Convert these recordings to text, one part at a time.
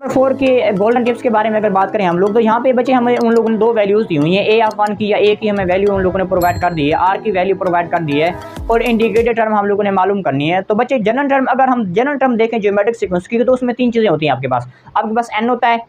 Number 4 के golden tips के बारे में अगर बात करें हम लोग, तो यहाँ पे बच्चे हमें उन लोगों ने दो वैल्यूज़ दी हुई हैं, ए ऑफ 1 की या ए की हमें वैल्यू उन लोगों ने प्रोवाइड कर दी है, आर की वैल्यू प्रोवाइड कर दी है और इंडिकेटेड टर्म हम लोगों ने मालूम करनी है। तो बच्चे जनरल टर्म, अगर हम जनरल टर्म देखें ज्योमेट्रिक सीक्वेंस की, तो उसमें तीन चीज़ें होती हैं आपके पास एन होता है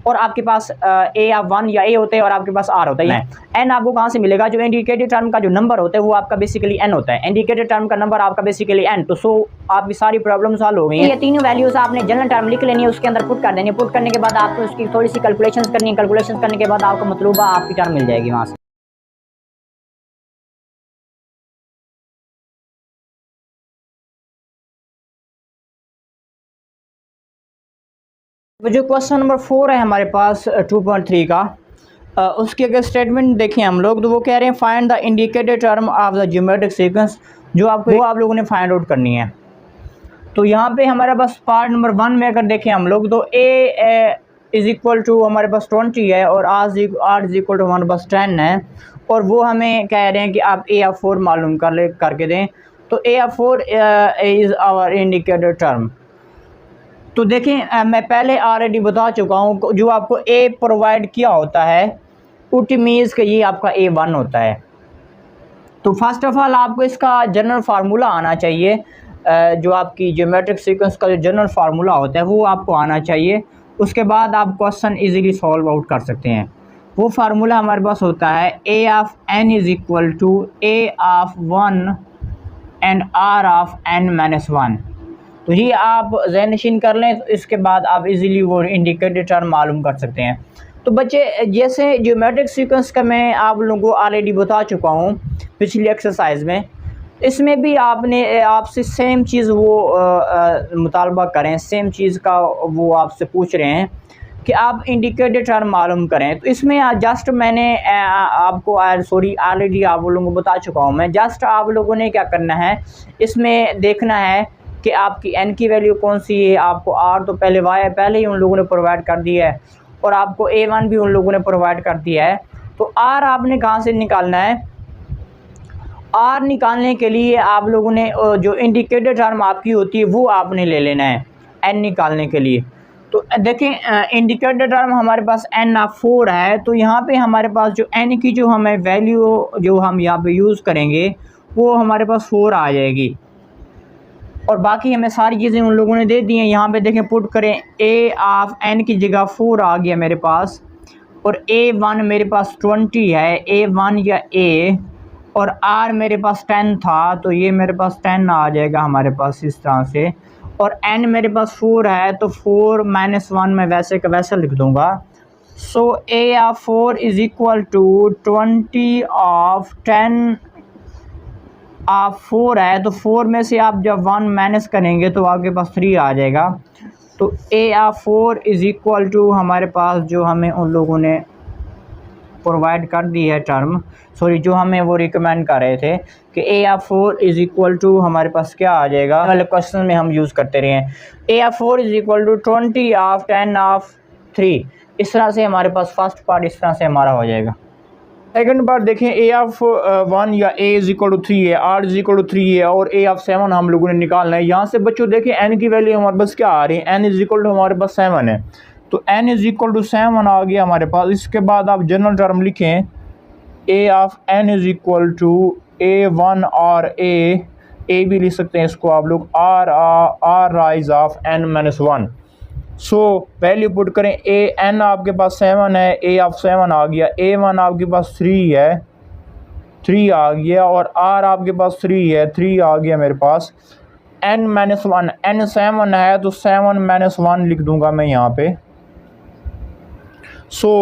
और आपके पास ए ऑफ 1 या ए होते हैं और आपके पास आर होता है। एन आपको कहाँ से मिलेगा? जो इंडिकेटेड टर्म का जो नंबर होता है वो आपका बेसिकली एन होता है, इंडिकेटेड टर्म का नंबर आपका बेसिकली एन। तो सो आपकी सारी प्रॉब्लम सॉल्व हो गई है। ये तीनों वैल्यूज आपने जनरल टर्म लिख लेनी है, उसके अंदर पुट कर देनी है। पुट करने के बाद आपको उसकी थोड़ी सी कैलकुलेशंस करनी है, कैलकुलेशंस करने के बाद आपको मतलूबा आपकी टर्म मिल जाएगी वहाँ से। जो क्वेश्चन नंबर 4 है हमारे पास 2.3 का, उसके अगर स्टेटमेंट देखें हम लोग, तो वो कह रहे हैं find the indicated term of the geometric sequence, जो आपको आप लोगों ने फाइंड आउट करनी है। तो यहाँ पे हमारे पास पार्ट नंबर 1 में अगर देखें हम लोग, तो ए इज़ इक्वल टू हमारे पास 20 है और आर इज इक्वल टू हमारे पास 10 है, और वो हमें कह रहे हैं कि आप ए ऑफ 4 मालूम करके दें। तो a of 4 is our indicated term. तो देखें, मैं पहले ऑलरेडी बता चुका हूँ, जो आपको ए प्रोवाइड किया होता है उट मीन्स कि ये आपका A1 होता है। तो फर्स्ट ऑफ ऑल आपको इसका जनरल फार्मूला आना चाहिए, जो आपकी ज्योमेट्रिक सीक्वेंस का जो जनरल फार्मूला होता है वो आपको आना चाहिए। उसके बाद आप क्वेश्चन इजीली सॉल्व आउट कर सकते हैं। वो फार्मूला हमारे पास होता है a of n is equal to a of 1 and r of n minus 1। तो ये आप ज़हन नशीन कर लें, तो इसके बाद आप इजीली वो इंडिकेटेड टर्म मालूम कर सकते हैं। तो बच्चे, जैसे ज्योमेट्रिक सीक्वेंस का मैं आप लोगों को ऑलरेडी बता चुका हूँ पिछली एक्सरसाइज में, इसमें भी आपसे सेम चीज़ वो मुतालबा करें, सेम चीज़ का वो आपसे पूछ रहे हैं कि आप इंडिकेटेड टर्म मालूम करें। तो इसमें जस्ट मैंने आपको ऑलरेडी आप लोगों को बता चुका हूँ मैं। जस्ट आप लोगों ने क्या करना है, इसमें देखना है कि आपकी एन की वैल्यू कौन सी है। आपको आर तो पहले ही उन लोगों ने प्रोवाइड कर दिया है और आपको A1 भी उन लोगों ने प्रोवाइड कर दिया है। तो आर आपने कहाँ से निकालना है? आर निकालने के लिए आप लोगों ने जो इंडिकेटेड टर्म आपकी होती है वो आपने ले लेना है एन निकालने के लिए। तो देखें, इंडिकेटेड टर्म हमारे पास एन ऑफ 4 है, तो यहाँ पे हमारे पास जो एन की जो हमें वैल्यू जो हम यहाँ पे यूज़ करेंगे वो हमारे पास 4 आ जाएगी, और बाकी हमें सारी चीज़ें उन लोगों ने दे दी हैं। यहाँ पे देखें, पुट करें ए ऑफ एन की जगह 4 आ गया मेरे पास, और A1 मेरे पास 20 है, A1 या A, और R मेरे पास 10 था, तो ये मेरे पास 10 आ जाएगा हमारे पास इस तरह से, और N मेरे पास 4 है, तो 4 माइनस 1 मैं वैसे का वैसा लिख दूँगा। So A of 4 is equal to 20 of 10 आप 4 है, तो 4 में से आप जब 1 माइनस करेंगे तो आपके पास 3 आ जाएगा। तो a of 4 is equal to हमारे पास जो हमें उन लोगों ने प्रोवाइड कर दी है टर्म, जो हमें वो रिकमेंड कर रहे थे कि ए ऑफ 4 इज़ इक्वल टू हमारे पास क्या आ जाएगा, मतलब क्वेश्चन में हम यूज़ करते रहे हैं। A of 4 is equal to 20 of 10 of 3। इस तरह से हमारे पास फर्स्ट पार्ट इस तरह से हमारा हो जाएगा। सेकंड पार्ट देखें, ए ऑफ 1 या ए इज इक्वल टू 3 है, आर इज इक्वल टू 3 है, और ए ऑफ 7 हम लोगों ने निकालना है। यहाँ से बच्चों देखें एन की वैल्यू हमारे पास क्या आ रही है, एन इज इक्वल टू हमारे पास 7 है, तो एन इज इक्वल टू 7 आ गया हमारे पास। इसके बाद आप जनरल टर्म लिखें, a of n is equal to A1 और ए भी लिख सकते हैं इसको आप लोग, r raise of n minus 1। So value put करें, ए एन आपके पास 7 है, ए ऑफ 7 आ गया, A1 आपके पास 3 है, 3 आ गया, और आर आपके पास 3 है, 3 आ गया मेरे पास। n माइनस 1, n 7 है, तो 7 माइनस 1 लिख दूंगा मैं यहाँ पे। सो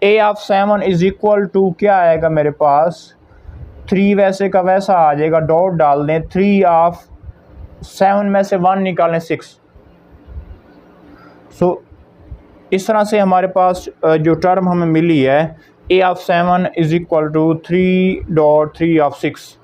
ए ऑफ 7 इज इक्वल टू क्या आएगा मेरे पास, 3 वैसे का वैसा आ जाएगा, डॉट डाल दें, 3 ऑफ 7 में से 1 निकालें 6। सो इस तरह से हमारे पास जो टर्म हमें मिली है, a of 7 is equal to 3.3 of 6।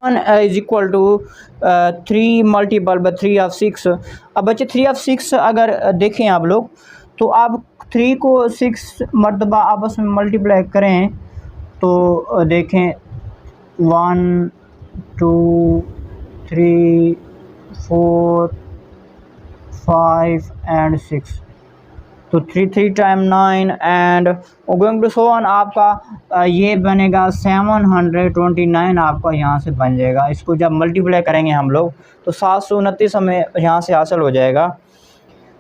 Is equal to 3 multiple by 3/6। अब बच्चे 3/6 अगर देखें आप लोग, तो आप 3 को 6 मरतबा आपस में मल्टीप्लाई करें तो देखें 1 2 3 4 5 एंड 6, तो 3 time 9 and going to so on. आपका ये बनेगा 729 आपका यहाँ से बन जाएगा। इसको जब मल्टीप्लाई करेंगे हम लोग तो 729 हमें यहाँ से हासिल हो जाएगा।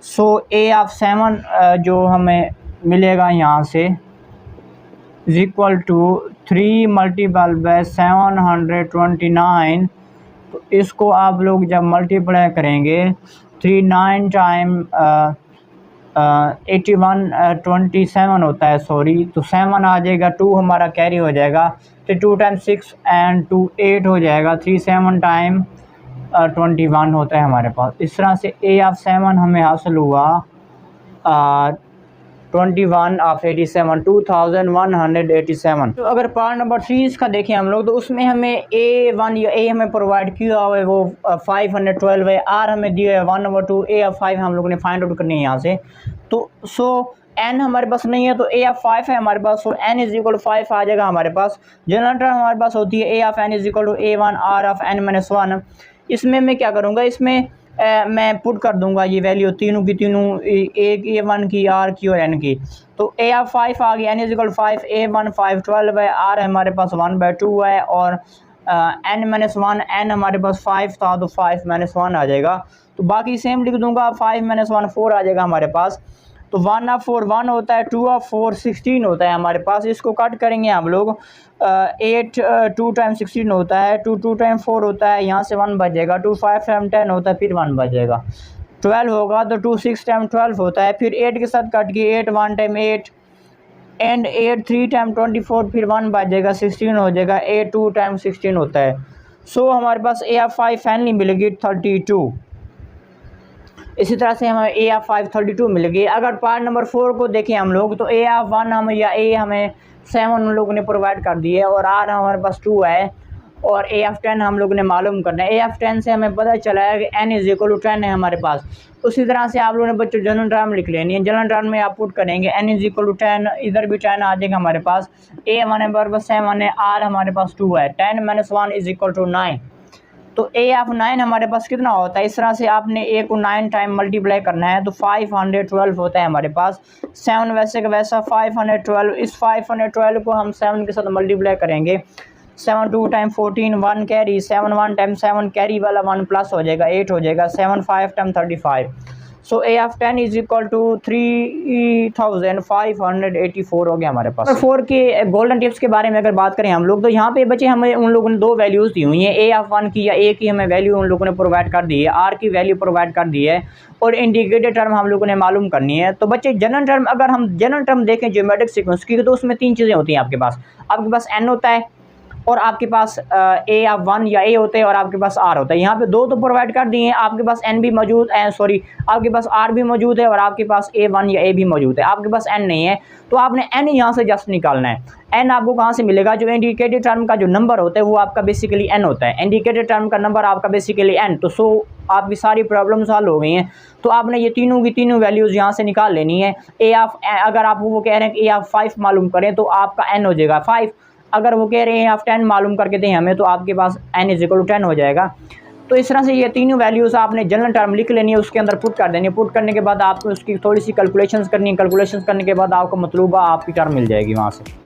सो ए ऑफ 7 जो हमें मिलेगा यहाँ से is equal to 3 multiple by 729। तो इसको आप लोग जब मल्टीप्लाई करेंगे 3 9 टाइम 81 27 होता है, सॉरी, तो 7 आ जाएगा, 2 हमारा कैरी हो जाएगा, तो 2 टाइम 6 एंड 2 8 हो जाएगा, 3 7 टाइम 21 होता है हमारे पास। इस तरह से ए ऑफ 7 हमें हासिल हुआ 21 ऑफ 87 2187। तो अगर पार्ट नंबर 3 इसका देखें हम लोग, तो उसमें हमें A1 या A हमें प्रोवाइड किया हुआ है वो 512 है, R हमें दिया है 1/2, A ऑफ 5 हम लोगों ने फाइंड आउट करनी है यहाँ से। तो n हमारे पास नहीं है तो A ऑफ 5 है हमारे पास, तो n इज इक्वल टू 5 आ जाएगा हमारे पास। जनरल टर्म हमारे पास होती है A of n is equal to A1 R of n-1। इसमें मैं क्या करूँगा, इसमें मैं पुट कर दूंगा ये वैल्यू तीनों की तीनों, एक A1 की, R की और N की। तो A ऑफ 5 आ गया, N इज इक्वल 5, A1 512 है, R हमारे पास 1/2 है और n-1 n हमारे पास 5 था तो 5-1 आ जाएगा। तो बाकी सेम लिख दूंगा, 5-1 4 आ जाएगा हमारे पास। तो 1 ऑफ 4 1 होता है, 2 ऑफ 4 16 होता है हमारे पास। इसको कट करेंगे हम लोग, 8 2 टाइम 16 होता है, 2 टाइम 4 होता है, यहाँ से 1 बचेगा, 2 5 टाइम 10 होता है, फिर 1 बचेगा, 12 होगा, तो 2 6 टाइम 12 होता है, फिर 8 के साथ कट के 8 1 टाइम 8 एंड 8 3 टाइम 24, फिर 1 बचेगा, 16 हो जाएगा, 8 2 टाइम 16 होता है। सो हमारे पास A ऑफ 5 फाइनली मिलेगी 32। इसी तरह से हमें A ऑफ 5 32 मिल गई। अगर पार्ट नंबर 4 को देखें हम लोग, तो A ऑफ 1 हमें या A हमें 7 उन लोगों ने प्रोवाइड कर दी है और R हमारे पास 2 है और A ऑफ 10 हम लोगों ने मालूम करना है। A ऑफ 10 से हमें पता चला है कि n इज इक्वल टू 10 है हमारे पास। उसी तरह से आप लोगों ने बच्चों जनरल टर्म लिख लेनी है। जनरल टर्म में आप पुट करेंगे n इज इक्वल टू 10, इधर भी 10 आ जाएगा हमारे पास। A हमारे पास 7 है, R हमारे पास 2 है, 10-1 इज इक्वल टू 9। तो A ऑफ 9 हमारे पास कितना होता है, इस तरह से आपने A को 9 टाइम मल्टीप्लाई करना है तो 512 होता है हमारे पास। 7 वैसे का वैसा 512, इस 512 को हम 7 के साथ मल्टीप्लाई करेंगे, 7 2 टाइम 14 1 कैरी, 7 1 टाइम 7 कैरी वाला 1 प्लस हो जाएगा 8 हो जाएगा, 7 5 time 35। So A of 10 is equal to 3584 हो गया हमारे पास। 4 के गोल्डन टिप्स के बारे में अगर बात करें हम लोग, तो यहाँ पे बच्चे हमें उन लोगों ने 2 वैल्यूज़ दी हुई हैं, A ऑफ 1 की या A की हमें वैल्यू उन लोगों ने प्रोवाइड कर दी है, R की वैल्यू प्रोवाइड कर दी है और इंडिकेटेड टर्म हम लोगों ने मालूम करनी है। तो बच्चे जनरल टर्म, अगर हम जनरल टर्म देखें ज्योमेट्रिक सीक्वेंस की, तो उसमें 3 चीज़ें होती हैं आपके पास n होता है और आपके पास A ऑफ 1 या A होते हैं और आपके पास R होता है। यहाँ पे 2 तो प्रोवाइड कर दिए हैं, आपके पास n भी मौजूद है, सॉरी आपके पास R भी मौजूद है और आपके पास A1 या A भी मौजूद है, आपके पास n नहीं है। तो आपने n यहाँ से जस्ट निकालना है। n आपको कहाँ से मिलेगा, जो इंडिकेटेड टर्म का जो नंबर होता है वो आपका बेसिकली n होता है, इंडिकेटेड टर्म का नंबर आपका बेसिकली n। तो आपकी सारी प्रॉब्लम सॉल्व हो गई हैं। तो आपने ये तीनों की तीनों वैल्यूज़ यहाँ से निकाल लेनी है। अगर आप वो कह रहे हैं कि A ऑफ 5 मालूम करें तो आपका n हो जाएगा 5। अगर वो कह रहे हैं आप 10 मालूम करके दें हमें, तो आपके पास n इज इक्वल टू 10 हो जाएगा। तो इस तरह से ये तीनों वैल्यूज़ आपने जनरल टर्म लिख लेनी है, उसके अंदर पुट कर देनी है। पुट करने के बाद आपको उसकी थोड़ी सी कैलकुलेशंस करनी है, कैलकुलेशंस करने के बाद आपको मतलूबा आपकी टर्म मिल जाएगी वहाँ से।